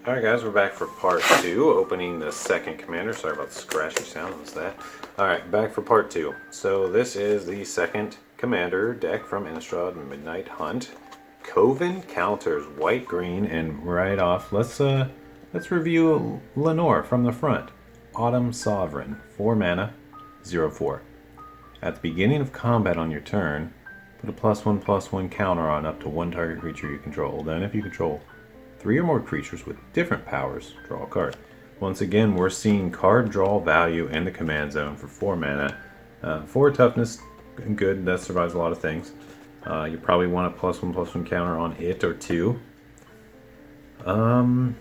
Alright guys, we're back for part 2, opening the second commander. Sorry about the scratchy sound, what was that? Alright, back for part 2. So this is the second commander deck from Innistrad Midnight Hunt. Coven counters, white, green, and right off, let's review Lunar from the front. Autumn Sovereign, 4 mana, 0/4. At the beginning of combat on your turn, put a +1/+1 counter on up to one target creature you control. Then if you control 3 or more creatures with different powers, draw a card. Once again, we're seeing card draw value in the command zone for 4 mana. 4 toughness, good, that survives a lot of things. You probably want a +1/+1 counter on it or 2. And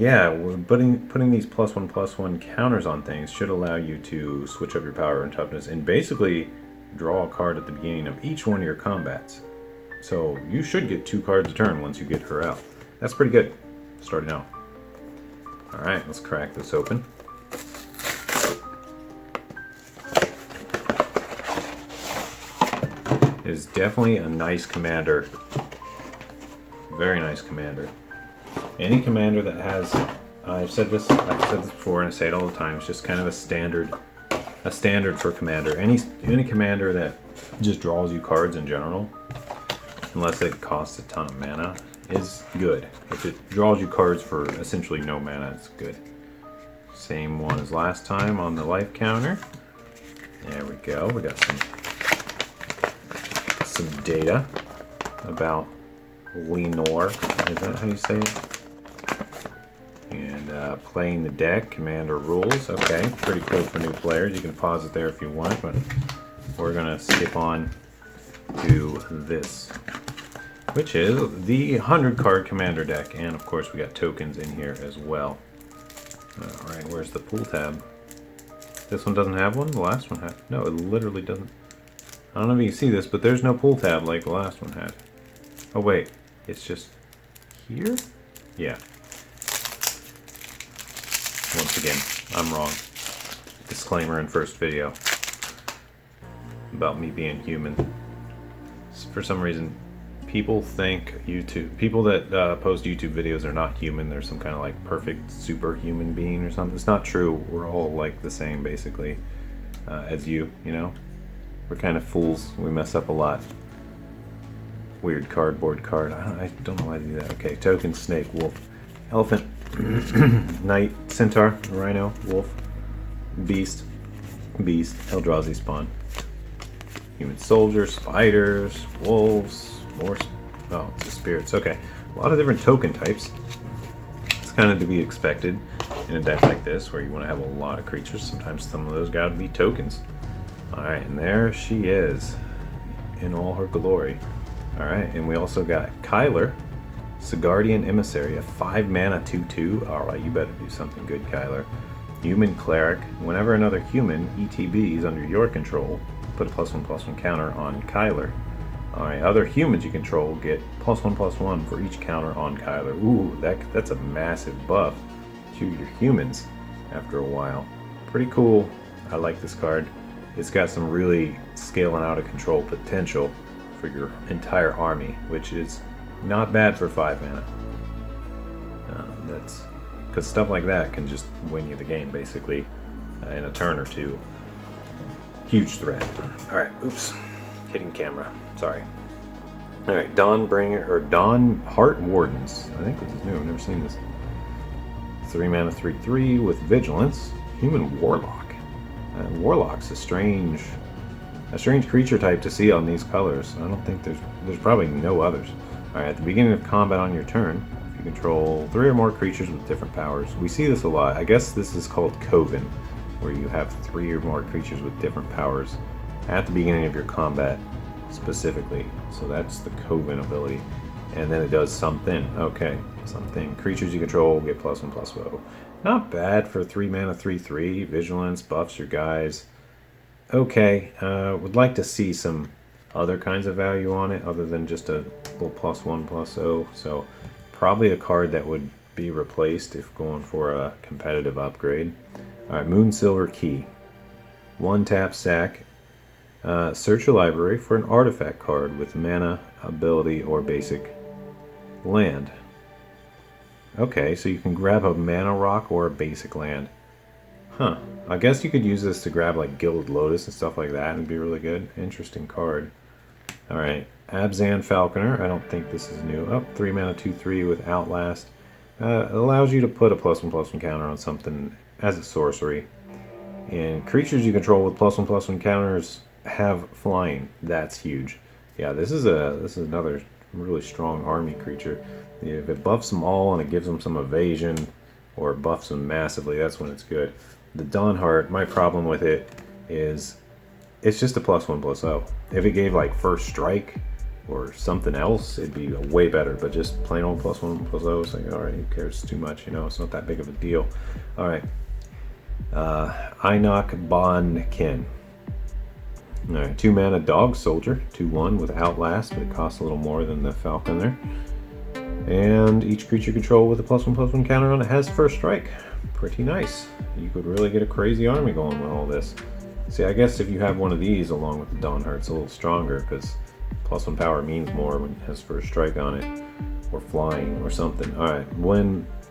yeah, putting these +1/+1 counters on things should allow you to switch up your power and toughness and basically draw a card at the beginning of each one of your combats. So you should get 2 cards a turn once you get her out. That's pretty good, starting out. Alright, let's crack this open. It is definitely a nice commander. Very nice commander. Any commander that has, I've said this before and I say it all the time, it's just kind of a standard for commander. Any commander that just draws you cards in general, unless it costs a ton of mana, is good. If it draws you cards for essentially no mana, it's good. Same one as last time on the life counter. There we go. We got some data about Lunar. Is that how you say it? And playing the deck, commander rules. Okay, pretty cool for new players. You can pause it there if you want, but we're gonna skip on to this, which is the 100 card commander deck. And of course we got tokens in here as well. Alright, where's the pool tab? This one doesn't have one? The last one had. No, it literally doesn't. I don't know if you can see this, but there's no pool tab like the last one had. Oh wait, it's just here? Yeah. Once again, I'm wrong. Disclaimer in first video about me being human. For some reason, people think people that post YouTube videos are not human. They're some kind of like perfect superhuman being or something. It's not true. We're all like the same basically as you know. We're kind of fools. We mess up a lot. Weird cardboard card. I don't know why I do that. Okay, token, snake, wolf, elephant, knight, centaur, rhino, wolf, beast, Eldrazi spawn, human soldier, spiders, wolves, more. Oh, it's the spirits. Okay, a lot of different token types. It's kind of to be expected in a deck like this where you want to have a lot of creatures. Sometimes some of those got to be tokens. Alright, and there she is in all her glory. Alright, and we also got Kyler, Sigardian Emissary, a 5 mana 2/2. Alright, you better do something good, Kyler. Human Cleric. Whenever another human ETB is under your control, put a +1/+1 counter on Kyler. Alright, other humans you control get +1/+1 for each counter on Kyler. Ooh, that's a massive buff to your humans after a while. Pretty cool. I like this card. It's got some really scaling out of control potential for your entire army, which is not bad for 5 mana. That's because stuff like that can just win you the game basically in a turn or two. Huge threat. Alright, oops. Hitting camera. Sorry. Alright, Dawn Heart Wardens. I think this is new. I've never seen this. 3 mana 3/3 with Vigilance. Human Warlock. Warlock's a strange creature type to see on these colors. I don't think there's probably no others. Alright, at the beginning of combat on your turn, if you control 3 or more creatures with different powers. We see this a lot. I guess this is called COVEN, where you have 3 or more creatures with different powers at the beginning of your combat specifically. So that's the COVEN ability. And then it does something. Okay, something. Creatures you control get +1/+0. Not bad for 3 mana 3/3. Vigilance buffs your guys. Okay, would like to see some other kinds of value on it other than just a little +1/+0. So probably a card that would be replaced if going for a competitive upgrade. Alright, Moonsilver Key. 1 tap sack. Search your library for an artifact card with mana, ability, or basic land. Okay, so you can grab a mana rock or a basic land. Huh. I guess you could use this to grab like Gilded Lotus and stuff like that and it'd be really good. Interesting card. Alright, Abzan Falconer. I don't think this is new. Oh, 3 mana 2/3 with Outlast. It allows you to put a +1/+1 counter on something as a sorcery. And creatures you control with +1/+1 counters have flying. That's huge. Yeah, this is another really strong army creature. If it buffs them all and it gives them some evasion, or buffs them massively, that's when it's good. The Dawnheart, my problem with it is it's just a +1/+0. If it gave like First Strike or something else, it'd be way better. But just plain old +1/+0, it's like, alright, who cares too much, you know, it's not that big of a deal. Alright. Einok Bonkin. Alright, 2 mana Dog Soldier, 2/1 with Outlast, but it costs a little more than the Falconer. And each creature you control with a +1/+1 counter on it has First Strike. Pretty nice. You could really get a crazy army going with all this. See, I guess if you have one of these along with the Dawnheart, it's a little stronger because +1 power means more when it has First Strike on it, or flying or something. Alright,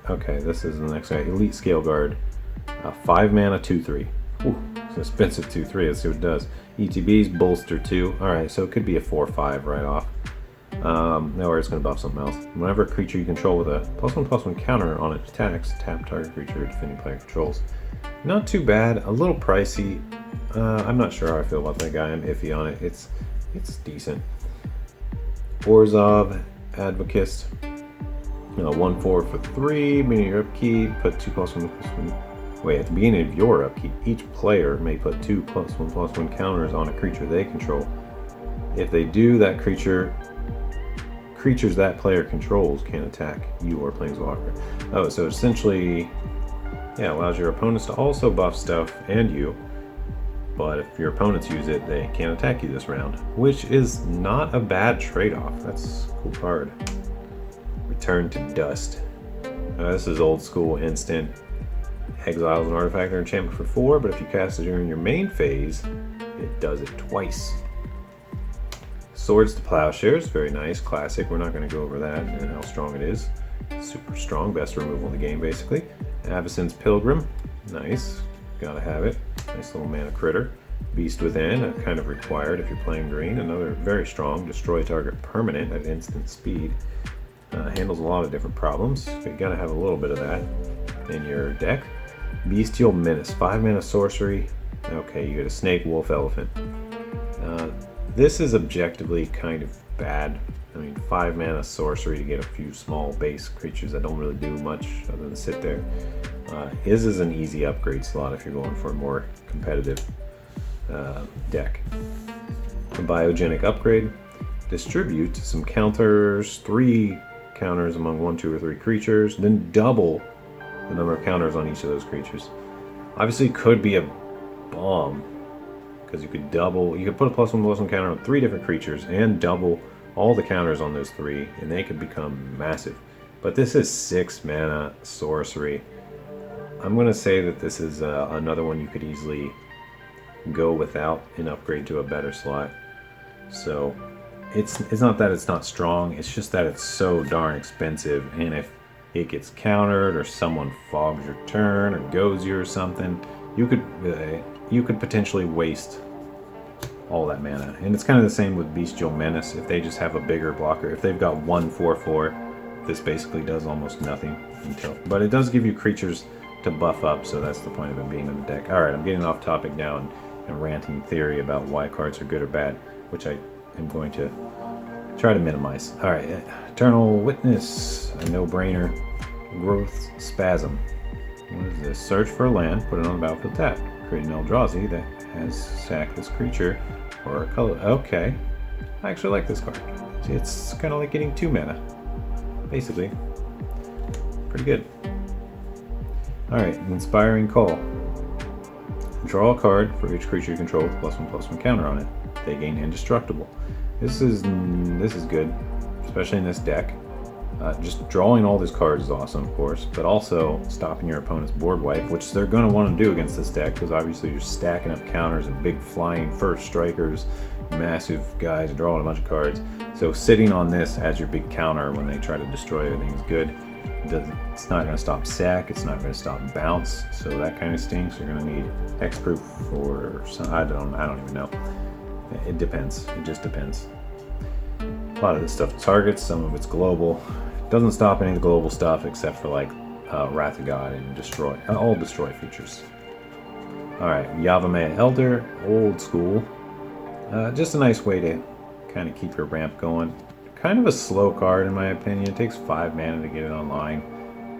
okay, this is the next guy. Elite Scale Guard. 5 mana 2/3. Ooh, it's an expensive 2/3. Let's see what it does. ETBs, Bolster 2. Alright, so it could be a 4/5 right off. Or it's going to buff something else. Whenever a creature you control with a +1/+1 counter on it attacks, tap target creature defending player controls. Not too bad. A little pricey. I'm not sure how I feel about that guy. I'm iffy on it. It's decent. Forzoff Advocates. 1/4 for 3. Beginning of your upkeep, put 2 +1/+1. Wait, at the beginning of your upkeep, each player may put 2 +1/+1 counters on a creature they control. If they do, that creatures that player controls can attack you or Planeswalker. Oh, so essentially, yeah, allows your opponents to also buff stuff and you. But if your opponents use it, they can't attack you this round, which is not a bad trade-off. That's a cool card. Return to Dust. This is old school instant. Exiles an artifact or enchantment for 4, but if you cast it during your main phase, it does it twice. Swords to Plowshares, very nice, classic. We're not going to go over that and how strong it is. Super strong, best removal in the game basically. Avacyn's Pilgrim, nice, gotta have it. Nice little mana critter. Beast Within, kind of required if you're playing green. Another very strong, destroy target permanent at instant speed. Handles a lot of different problems, but you gotta have a little bit of that in your deck. Steel Menace, 5 mana sorcery. Okay, you get a snake, wolf, elephant. This is objectively kind of bad. I mean, 5 mana sorcery to get a few small base creatures that don't really do much other than sit there. Is an easy upgrade slot if you're going for a more competitive deck. A Biogenic upgrade. Distribute some counters, 3 counters among 1, 2, or 3 creatures, then double the number of counters on each of those creatures. Obviously, could be a bomb. Because you could put a +1/+1 counter on 3 different creatures and double all the counters on those 3, and they could become massive. But this is 6 mana sorcery. I'm going to say that this is another one you could easily go without and upgrade to a better slot. So it's not that it's not strong, it's just that it's so darn expensive, and if it gets countered or someone fogs your turn or goes you or something, you could potentially waste all that mana. And it's kind of the same with Steel Menace. If they just have a bigger blocker, if they've got 1/4/4, this basically does almost nothing but it does give you creatures to buff up, so that's the point of it being in the deck. Alright, I'm getting off topic now and ranting theory about why cards are good or bad, which I am going to try to minimize. Alright, Eternal Witness, a no-brainer. Growth Spasm. What is this? Search for a land, put it on the battlefield tapped. Create an Eldrazi that has sacked this creature or a color. Okay. I actually like this card. See, it's kind of like getting 2 mana. Basically. Pretty good. Alright, Inspiring Call. Draw a card for each creature you control with +1/+1 counter on it. They gain Indestructible. This is good, especially in this deck. Just drawing all these cards is awesome, of course, but also stopping your opponent's board wipe, which they're going to want to do against this deck, because obviously you're stacking up counters and big flying first strikers, massive guys drawing a bunch of cards. So sitting on this as your big counter when they try to destroy everything is good. It's not going to stop sack, it's not going to stop bounce, so that kind of stinks. You're going to need hexproof or some, I don't even know. It depends. It just depends. A lot of this stuff targets, some of it's global. Doesn't stop any of the global stuff except for like Wrath of God and destroy, all destroy features. Alright, Yavimaya Elder, old school. Just a nice way to kind of keep your ramp going. Kind of a slow card in my opinion. It takes 5 mana to get it online.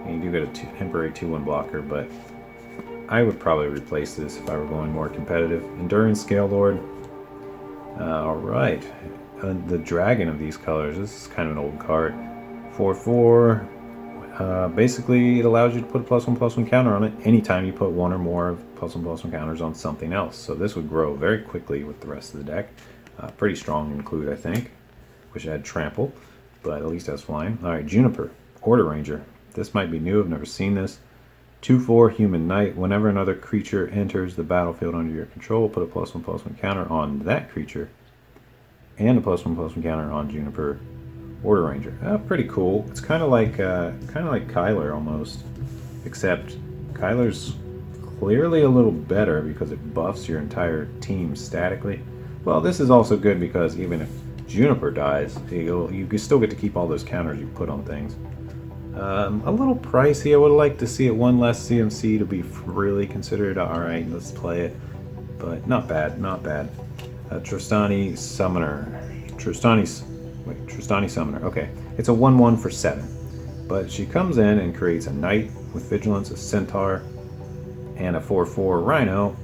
And you do get a temporary 2/1 blocker, but I would probably replace this if I were going more competitive. Endurance Scale Lord. Alright. The dragon of these colors. This is kind of an old card. 4/4. Basically, it allows you to put a +1/+1 counter on it anytime you put one or more of +1/+1 counters on something else. So this would grow very quickly with the rest of the deck. Pretty strong include, I think. Wish I had Trample, but at least that's flying. Alright, Juniper, Order Ranger. This might be new, I've never seen this. 2/4 Human Knight. Whenever another creature enters the battlefield under your control, put a +1/+1 counter on that creature, and a +1/+1 counter on Juniper Order Ranger. Pretty cool. It's kind of like Kyler almost, except Kyler's clearly a little better because it buffs your entire team statically. Well, this is also good because even if Juniper dies, you can still get to keep all those counters you put on things. A little pricey. I would like to see it one less CMC to be really considered. Alright, let's play it. But not bad, not bad. Tristani Summoner. Tristani Summoner. Okay, it's a 1/1 for 7. But she comes in and creates a Knight with Vigilance, a Centaur, and a 4/4 Rhino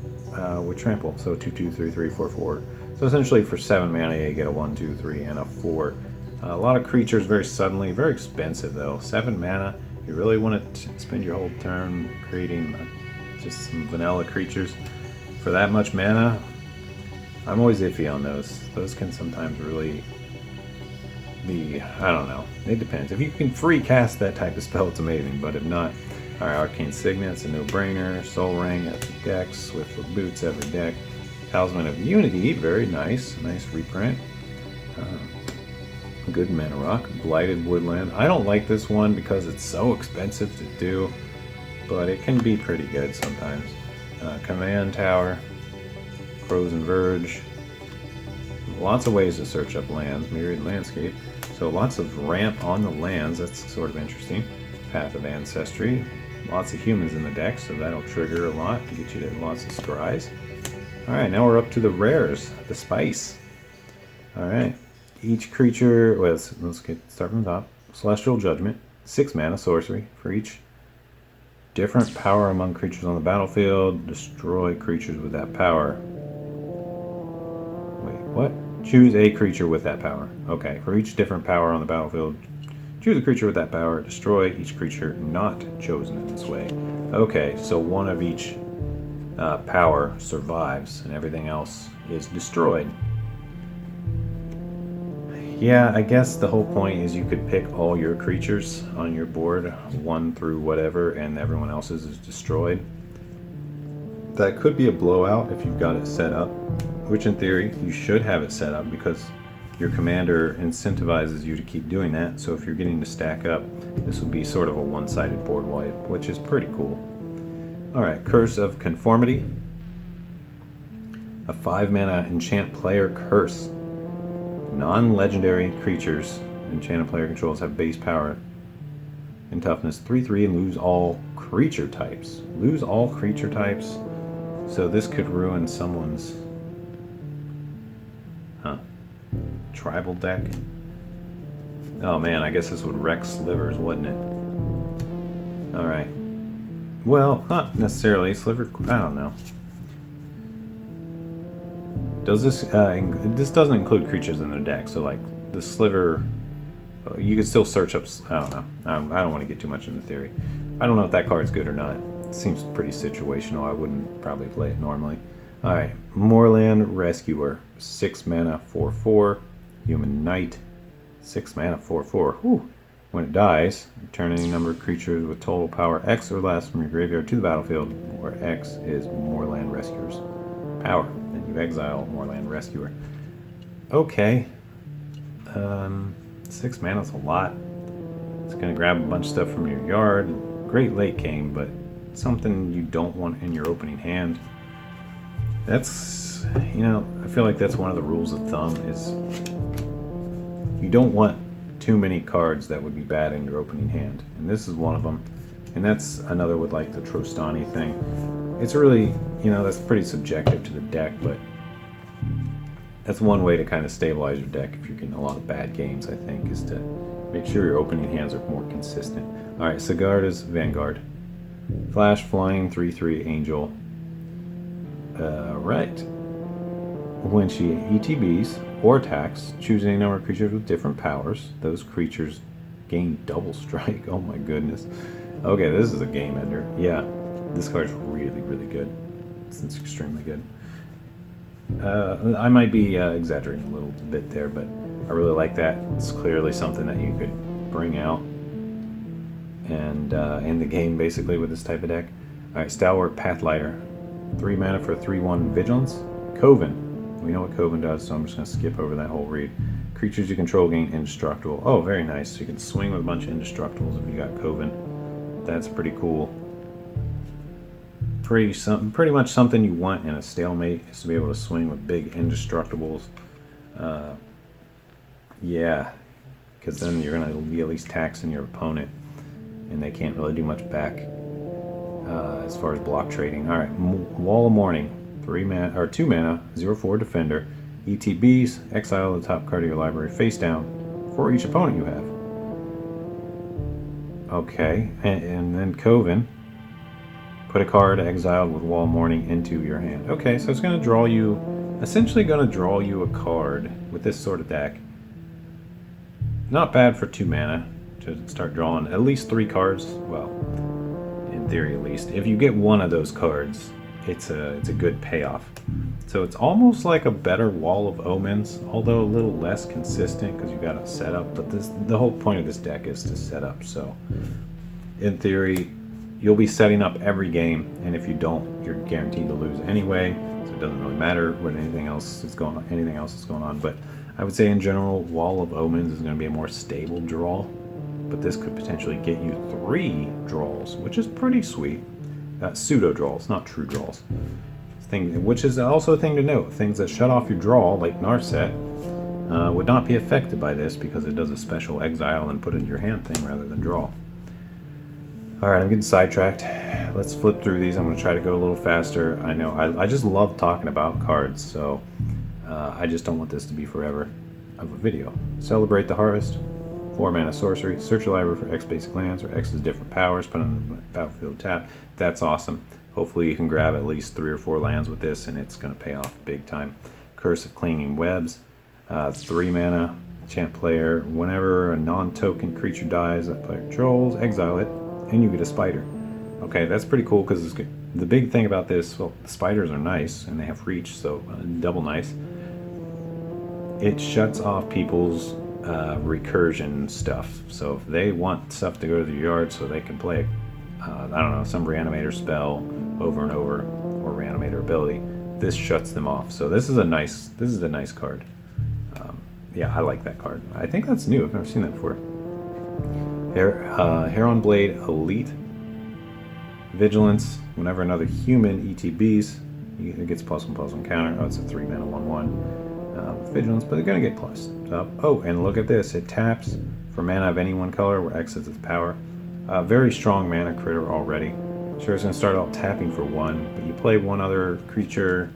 with Trample. So 2/2, 3/3, 4/4. So essentially for 7 mana you get a 1, 2, 3, and a 4. A lot of creatures very suddenly, very expensive though. 7 mana, you really want to spend your whole turn creating just some vanilla creatures for that much mana? I'm always iffy on those. Those can sometimes really be, I don't know, it depends. If you can free cast that type of spell, it's amazing, but if not, alright, Arcane Signet's a no-brainer. Soul Ring at the decks with boots every deck. Talisman of Unity, very nice. Nice reprint. Good mana rock. Blighted Woodland. I don't like this one because it's so expensive to do, but it can be pretty good sometimes. Command Tower. Frozen Verge. Lots of ways to search up lands. Myriad Landscape. So lots of ramp on the lands. That's sort of interesting. Path of Ancestry. Lots of humans in the deck, so that'll trigger a lot to get you to lots of scries. Alright, now we're up to the rares, the spice. Alright, each creature, well, let's start from the top. Celestial Judgment, 6 mana sorcery. For each different power among creatures on the battlefield, destroy creatures with that power. Wait, what? Choose a creature with that power. Okay, for each different power on the battlefield, choose a creature with that power, destroy each creature not chosen in this way. Okay, so one of each power survives and everything else is destroyed. Yeah, I guess the whole point is you could pick all your creatures on your board, 1 through whatever, and everyone else's is destroyed. That could be a blowout if you've got it set up, which in theory you should have it set up because your commander incentivizes you to keep doing that. So if you're getting to stack up, this would be sort of a one-sided board wipe, which is pretty cool. Alright, Curse of Conformity. A 5 mana enchant player curse. Non-legendary creatures enchanted player controls have base power and toughness 3/3 and lose all creature types. Lose all creature types? So this could ruin someone's tribal deck. Oh man, I guess this would wreck Slivers, wouldn't it? Alright. Well, not necessarily. Sliver, I don't know. Does this, this doesn't include creatures in the deck, so like the Sliver, you could still search up, I don't know. I don't want to get too much into theory. I don't know if that card's good or not. It seems pretty situational. I wouldn't probably play it normally. Alright, Moorland Rescuer. 6 mana, 4/4. Human Knight. 6 mana, 4/4. Whew. When it dies, return any number of creatures with total power X or less from your graveyard to the battlefield, where X is Moorland Rescuer's power. Then you exile Moorland Rescuer. Okay. 6 mana is a lot. It's going to grab a bunch of stuff from your yard. Great late game, but something you don't want in your opening hand. That's, you know, I feel like that's one of the rules of thumb is you don't want too many cards that would be bad in your opening hand. And this is one of them. And that's another with like the Tristani thing. It's really, you know, that's pretty subjective to the deck, but that's one way to kind of stabilize your deck if you're getting a lot of bad games, I think, is to make sure your opening hands are more consistent. Alright, Cigar is Vanguard. Flash, Flying, 3/3 Angel. Right. When she ETBs or attacks, choose any number of creatures with different powers. Those creatures gain double strike. Oh my goodness. Okay, this is a game ender. Yeah, this card's really, really good. It's extremely good. I might be exaggerating a little bit there, but I really like that. It's clearly something that you could bring out and in the game, basically, with this type of deck. Alright, Stalwart Pathlighter. 3 mana for 3/1 Vigilance. Coven. We know what Coven does, so I'm just going to skip over that whole read. Creatures you control gain indestructible. Oh, very nice. So you can swing with a bunch of indestructibles if you got Coven. That's pretty cool. Pretty much something you want in a stalemate is to be able to swing with big indestructibles. Yeah, because then you're going to be at least taxing your opponent, and they can't really do much back as far as block trading. All right, Wall of Mourning. 2 mana, 0/4 defender. ETBs, exile the top card of your library face down for each opponent you have. Okay, and then Coven. Put a card exiled with Wall of Mourning into your hand. Okay, so it's going to draw you, essentially going to draw you a card with this sort of deck. Not bad for 2 mana to start drawing at least 3 cards. Well, in theory at least. If you get one of those cards, it's a good payoff. So it's almost like a better Wall of Omens, although a little less consistent because you got to set up. But the whole point of this deck is to set up. So in theory, you'll be setting up every game, and if you don't, you're guaranteed to lose anyway. So it doesn't really matter what anything else is going on. But I would say in general, Wall of Omens is going to be a more stable draw. But this could potentially get you 3 draws, which is pretty sweet. Pseudo draws, not true draws. Which is also a thing to note. Things that shut off your draw, like Narset, would not be affected by this because it does a special exile and put it in your hand thing rather than draw. Alright, I'm getting sidetracked. Let's flip through these. I'm going to try to go a little faster. I know, I just love talking about cards, so I just don't want this to be forever of a video. Celebrate the Harvest. 4 mana sorcery. Search your library for X basic lands or X's different powers. Put on the battlefield tap. That's awesome. Hopefully you can grab at least 3 or 4 lands with this, and it's going to pay off big time. Curse of Clinging Webs. 3 mana. Champ player. Whenever a non-token creature dies that player controls, exile it, and you get a spider. Okay, that's pretty cool because the big thing about this, well, the spiders are nice and they have reach, so double nice. It shuts off people's recursion stuff. So if they want stuff to go to the yard so they can play, I don't know, some reanimator spell over and over, or reanimator ability, this shuts them off. So this is a nice card. Yeah, I like that card. I think that's new. I've never seen that before. Heron Blade Elite. Vigilance. Whenever another human ETBs, it gets +1/+1 counter. Oh, it's a 3 mana 1/1. Vigilance, but they're going to get plus up. Oh, and look at this. It taps for mana of any one color where X is its power. Very strong mana critter already. Sure, it's going to start out tapping for 1, but you play one other creature,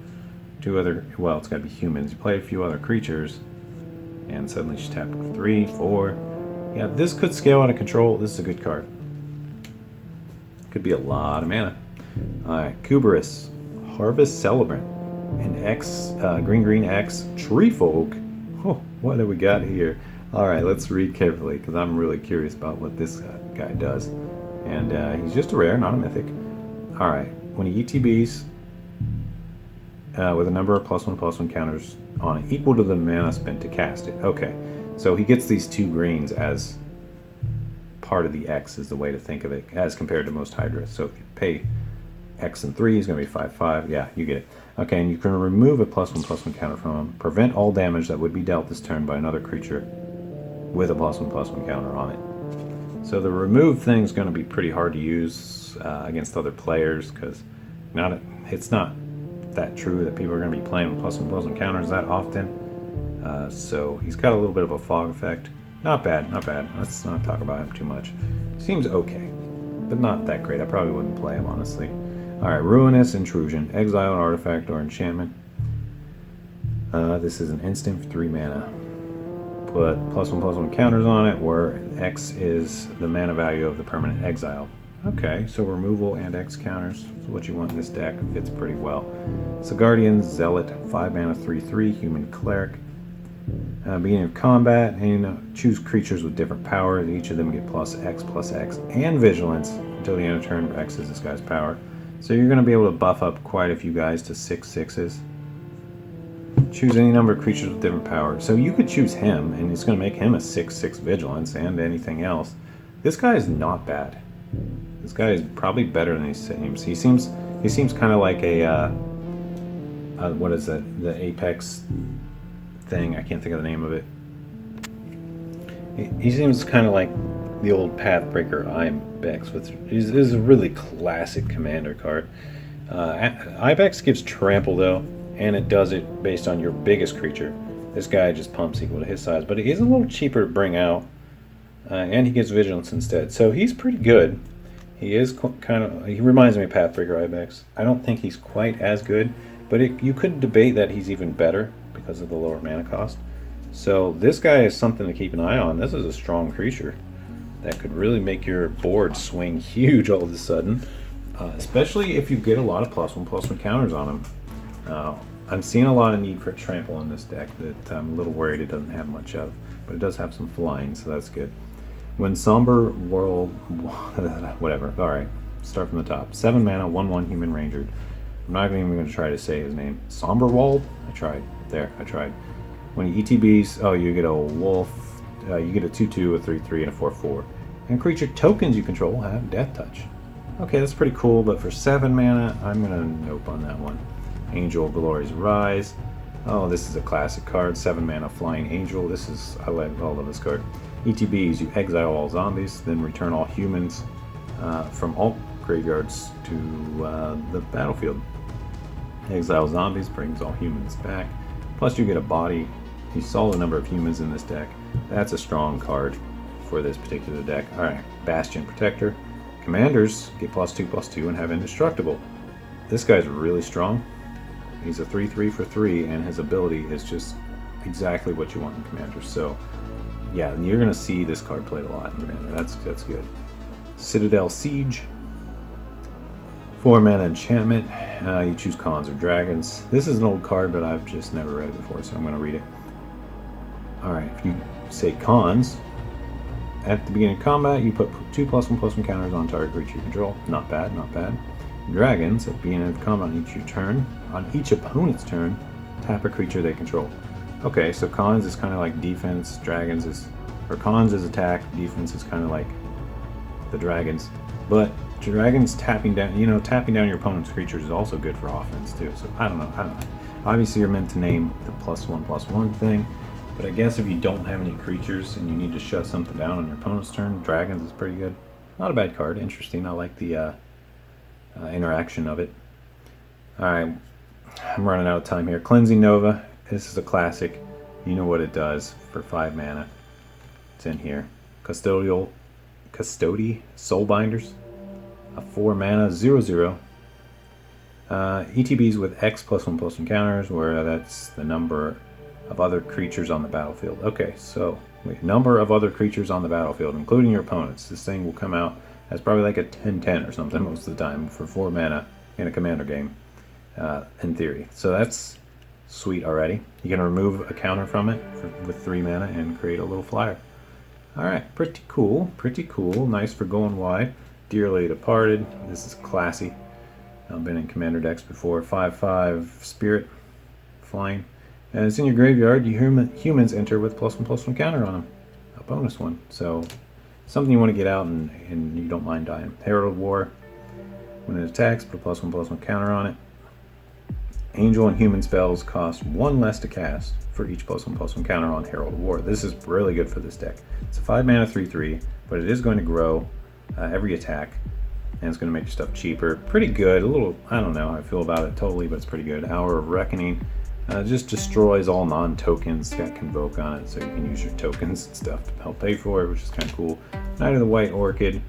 2 other, well, it's got to be humans. You play a few other creatures, and suddenly she's tapping for 3, 4. Yeah, this could scale out of control. This is a good card. Could be a lot of mana. Alright, Kuberus. Harvest Celebrant. An X, green X, Treefolk. Oh, what do we got here? Alright, let's read carefully, because I'm really curious about what this guy does. And he's just a rare, not a mythic. Alright, when he ETBs with a number of +1/+1 counters on it equal to the mana spent to cast it. Okay, so he gets these 2 greens as part of the X is the way to think of it, as compared to most Hydras. So if you pay X and 3, he's going to be 5/5. Yeah, you get it. Okay, and you can remove a +1/+1 counter from him. Prevent all damage that would be dealt this turn by another creature with a +1/+1 counter on it. So the remove thing is going to be pretty hard to use against other players, because it's not that true that people are going to be playing with +1/+1 counters that often. So he's got a little bit of a fog effect. Not bad, not bad. Let's not talk about him too much. Seems okay, but not that great. I probably wouldn't play him, honestly. Alright, Ruinous Intrusion. Exile an artifact or enchantment. This is an instant for 3 mana. Put +1/+1 counters on it, where X is the mana value of the permanent exile. Okay, so removal and X counters is what you want in this deck. Fits pretty well. Cigar Zealot, 5 mana, 3/3, human cleric. Beginning of combat, and choose creatures with different powers. Each of them get +X and Vigilance until the end of turn, where X is this guy's power. So you're going to be able to buff up quite a few guys to 6/6s. Choose any number of creatures with different powers. So you could choose him, and it's going to make him a 6/6 Vigilance and anything else. This guy is not bad. This guy is probably better than he seems. He seems kind of like a what is that? The Apex thing. I can't think of the name of it. He seems kind of like the old Pathbreaker Ibex, which is a really classic commander card. Ibex gives trample though, and it does it based on your biggest creature. This guy just pumps equal to his size, but he is a little cheaper to bring out, and he gets Vigilance instead. So he's pretty good. He is he reminds me of Pathbreaker Ibex. I don't think he's quite as good, but you could debate that he's even better because of the lower mana cost. So this guy is something to keep an eye on. This is a strong creature that could really make your board swing huge all of a sudden, especially if you get a lot of +1/+1 counters on him. I'm seeing a lot of need for trample in this deck that I'm a little worried it doesn't have much of, but it does have some flying, so that's good. When Somber World, whatever. All right, start from the top. 7 mana, 1/1 human ranger. I'm not even going to try to say his name. Somberwald? I tried. I tried. When he ETBs, you get a wolf. You get a 2/2, a 3/3, and a 4/4. And creature tokens you control have Death Touch. Okay, that's pretty cool, but for 7 mana, I'm going to nope on that one. Angel of Glory's Rise. Oh, this is a classic card. 7 mana Flying Angel. I love this card. ETBs, you exile all zombies, then return all humans from all graveyards to the battlefield. Exile Zombies brings all humans back. Plus you get a body. You saw the number of humans in this deck. That's a strong card for this particular deck. Alright, Bastion Protector. Commanders get +2/+2 and have Indestructible. This guy's really strong. He's a 3/3 for 3, and his ability is just exactly what you want in Commanders. So yeah, you're going to see this card played a lot in Commander. That's good. Citadel Siege. 4 mana enchantment. You choose cons or dragons. This is an old card, but I've just never read it before, so I'm going to read it. Alright, if you say cons, at the beginning of combat, you put 2 +1/+1 counters on target creature you control. Not bad, not bad. Dragons, at the beginning of combat on each opponent's turn, tap a creature they control. Okay, so cons is kind of like defense, cons is attack, defense is kind of like the dragons. But dragons tapping down your opponent's creatures is also good for offense too. So I don't know. Obviously you're meant to name the +1/+1 thing, but I guess if you don't have any creatures and you need to shut something down on your opponent's turn, dragons is pretty good. Not a bad card, interesting. I like the interaction of it. Alright, I'm running out of time here. Cleansing Nova. This is a classic. You know what it does for 5 mana. It's in here. Custody Soulbinders. A 4 mana 0/0. ETBs with X +1/+1 counters, where that's the number of other creatures on the battlefield. Okay, so number of other creatures on the battlefield, including your opponents. This thing will come out as probably like a 10/10 or something most of the time for 4 mana in a commander game, in theory. So that's sweet already. You can remove a counter from it with 3 mana and create a little flyer. Alright, pretty cool, pretty cool. Nice for going wide. Dearly Departed. This is classy. I've been in commander decks before. 5/5 Spirit, flying. And it's in your graveyard. Humans enter with +1/+1 counter on them. A bonus one. So something you want to get out and you don't mind dying. Herald of War. When it attacks, put a +1/+1 counter on it. Angel and human spells cost 1 less to cast for each +1/+1 counter on Herald of War. This is really good for this deck. It's a 5 mana 3/3, but it is going to grow every attack, and it's going to make your stuff cheaper. Pretty good. A little, I don't know how I feel about it totally, but it's pretty good. Hour of Reckoning just destroys all non-tokens. It's got Convoke on it, so you can use your tokens and stuff to help pay for it, which is kind of cool. Knight of the White Orchid.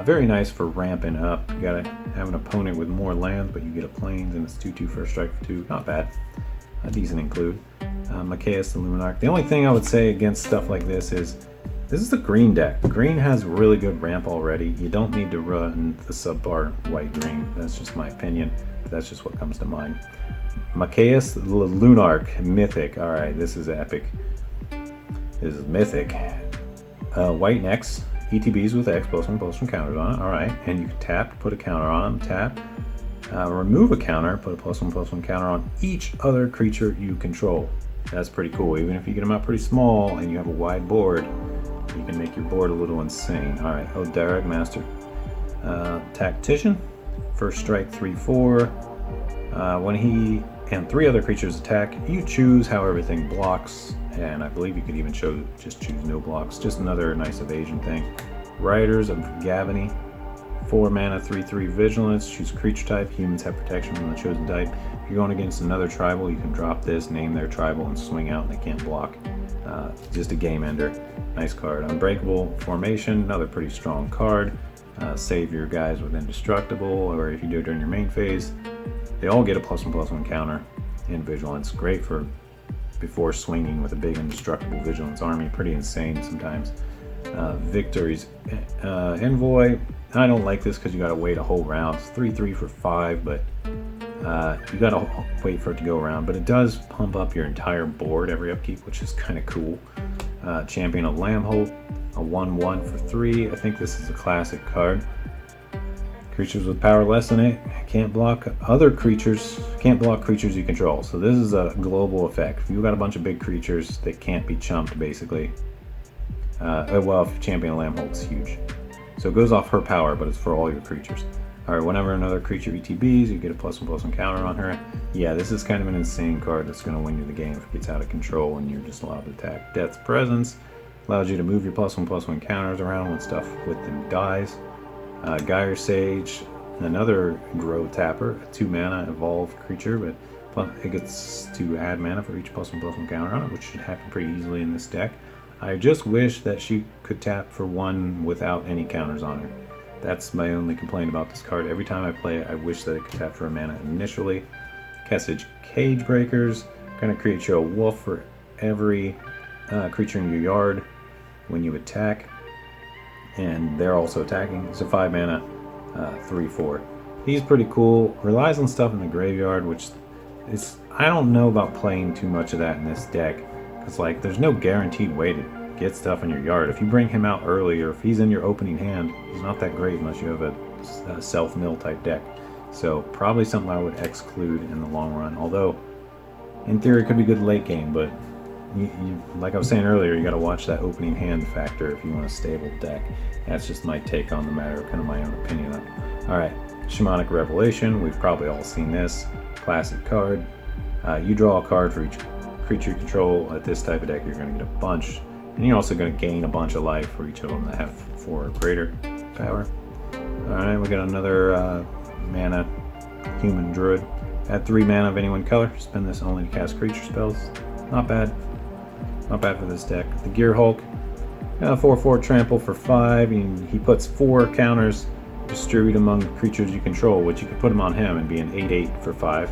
Very nice for ramping up. You gotta have an opponent with more lands, but you get a plains, and it's 2/2 first strike for 2. Not bad. A decent include. Machas the Lunar. The only thing I would say against stuff like this is the green deck. Green has really good ramp already. You don't need to run the subpar white-green. That's just my opinion. But that's just what comes to mind. Machas the Lunar, Mythic. Alright, this is epic. This is Mythic. White necks. ETBs with X +1/+1 counters on it. Alright, and you can tap, put a counter on them, tap, remove a counter, put a +1/+1 counter on each other creature you control. That's pretty cool. Even if you get them out pretty small and you have a wide board, you can make your board a little insane. Alright, Oderic Master. Tactician, first strike 3/4. When he and 3 other creatures attack, you choose how everything blocks, and I believe you could even just choose no blocks. Just another nice evasion thing. Riders of Gavany, 4 mana, 3/3 Vigilance. Choose creature type. Humans have protection from the chosen type. If you're going against another tribal, you can drop this, name their tribal, and swing out, and they can't block. Just a game ender. Nice card. Unbreakable Formation, another pretty strong card. Save your guys with Indestructible, or if you do it during your main phase, they all get a +1/+1 counter in Vigilance. Great for before swinging with a big Indestructible Vigilance army. Pretty insane sometimes. Victories. Envoy. I don't like this because you gotta wait a whole round. It's 3/3 for 5, but you gotta wait for it to go around. But it does pump up your entire board every upkeep, which is kind of cool. Champion of Lambholt, a 1/1 for 3. I think this is a classic card. Creatures with power less than it can't block other creatures, can't block creatures you control. So this is a global effect. If you've got a bunch of big creatures that can't be chumped, basically. Well, if you champion a Lambholt, it's huge. So it goes off her power, but it's for all your creatures. Alright, whenever another creature ETBs, you get a +1/+1 counter on her. Yeah, this is kind of an insane card that's going to win you the game if it gets out of control and you're just allowed to attack. Death's Presence allows you to move your +1/+1 counters around when stuff with them dies. Gyre Sage, another grow tapper, a 2 mana evolve creature, but it gets to add mana for each +1/+1 counter on it, which should happen pretty easily in this deck. I just wish that she could tap for 1 without any counters on her. That's my only complaint about this card. Every time I play it, I wish that it could tap for a mana initially. Kessage Cage Breakers, going to create you a wolf for every creature in your yard when you attack. And they're also attacking. It's a 5 mana, 3/4. He's pretty cool. Relies on stuff in the graveyard, which is, I don't know about playing too much of that in this deck. Because, like, there's no guaranteed way to get stuff in your yard. If you bring him out early, or if he's in your opening hand, he's not that great unless you have a self-mill type deck. So, probably something I would exclude in the long run. Although, in theory, it could be good late game, but like I was saying earlier, you got to watch that opening hand factor if you want a stable deck. That's just my take on the matter, kind of my own opinion on it. Alright, Shamanic Revelation. We've probably all seen this. Classic card. You draw a card for each creature you control. At this type of deck, you're going to get a bunch. And you're also going to gain a bunch of life for each of them that have 4 or greater power. Alright, we got another mana human druid. Add 3 mana of any one color. Spend this only to cast creature spells. Not bad. Not bad for this deck. The Gear Hulk. 4/4 trample for 5. He puts 4 counters distributed among creatures you control, which you could put them on him and be an 8/8 for 5.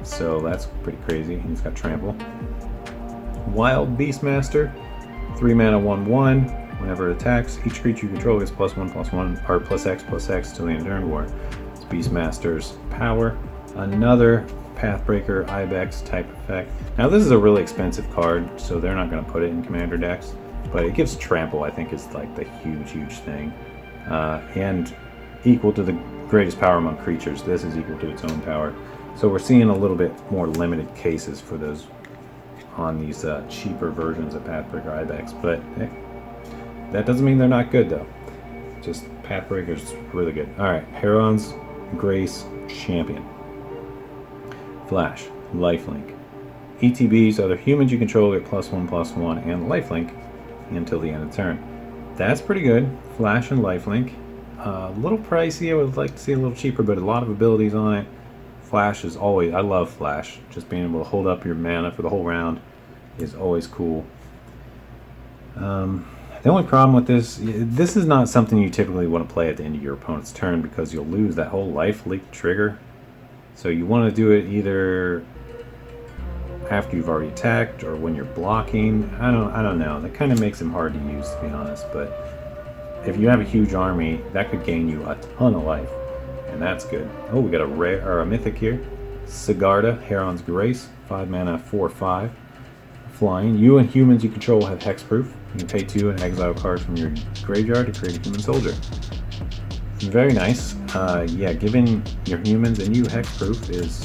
So that's pretty crazy. He's got trample. Wild Beastmaster. 3 mana 1/1. Whenever it attacks, each creature you control gets +1/+1 or +X/+X till the end of turn war. It's Beastmaster's power. Another Pathbreaker Ibex type effect. Now this is a really expensive card, so they're not going to put it in commander decks, but it gives trample. I think is like the huge thing, and equal to the greatest power among creatures. This is equal to its own power, so we're seeing a little bit more limited cases for those on these cheaper versions of Pathbreaker Ibex, but hey, that doesn't mean they're not good though. Just Pathbreaker's really good. Alright, Herons Grace Champion. Flash, lifelink. ETBs, other humans you control get +1/+1 and lifelink until the end of the turn. that's pretty good. Flash and lifelink. A little pricey. I would like to see a little cheaper, but a lot of abilities on it. Flash is always, I love Flash. Just being able to hold up your mana for the whole round is always cool. The only problem with this is not something you typically want to play at the end of your opponent's turn because you'll lose that whole life leak trigger. So you want to do it either after you've already attacked or when you're blocking. I don't know. That kind of makes him hard to use, to be honest. But if you have a huge army, that could gain you a ton of life, and that's good. Oh, we got a rare or a mythic here. Cigar, Herons Grace, 5 mana, 4/5. Flying. You and humans you control have hexproof. You can pay 2 and exile cards from your graveyard to create a human soldier. Very nice. Yeah, giving your humans and you hexproof is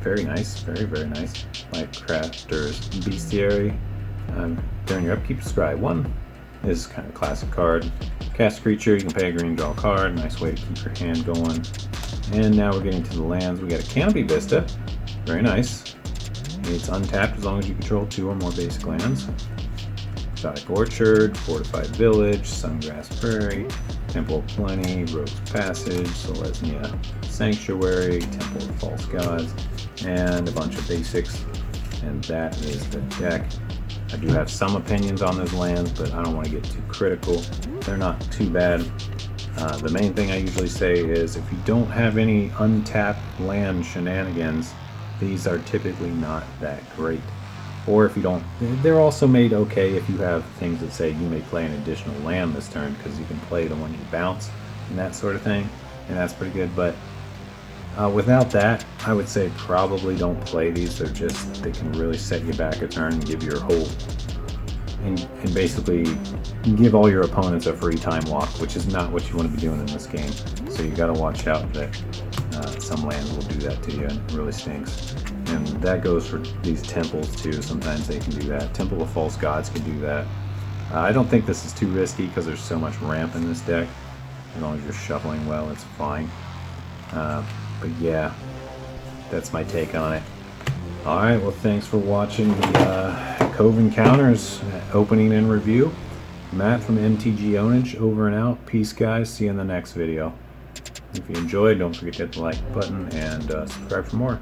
very nice. Very, very nice. Like Crafter's Bestiary. During your upkeep, scry 1. This is kind of a classic card. Cast creature, you can pay a green, draw a card. Nice way to keep your hand going. And now we're getting to the lands. We got a Canopy Vista. Very nice. It's untapped as long as you control 2 or more basic lands. Exotic Orchard, Fortified Village, Sungrass Prairie, Temple of Plenty, Rogue's Passage, Selesnya Sanctuary, Temple of False Gods, and a bunch of basics. And that is the deck. I do have some opinions on those lands, but I don't want to get too critical. They're not too bad. The main thing I usually say is if you don't have any untapped land shenanigans, these are typically not that great. Or if you don't, they're also made okay if you have things that say you may play an additional land this turn because you can play the one you bounce and that sort of thing, and that's pretty good. But without that, I would say probably don't play these. They can really set you back a turn and give your whole, and basically give all your opponents a free time walk, which is not what you want to be doing in this game. So you got to watch out that some lands will do that to you, and it really stinks. And that goes for these temples too. Sometimes they can do that. Temple of False Gods can do that. I don't think this is too risky because there's so much ramp in this deck. As long as you're shuffling well, it's fine. But yeah, that's my take on it. Alright, well thanks for watching the COVEN Counters opening and review. Matt from MTG Ownage, over and out. Peace guys, see you in the next video. If you enjoyed, don't forget to hit the like button and subscribe for more.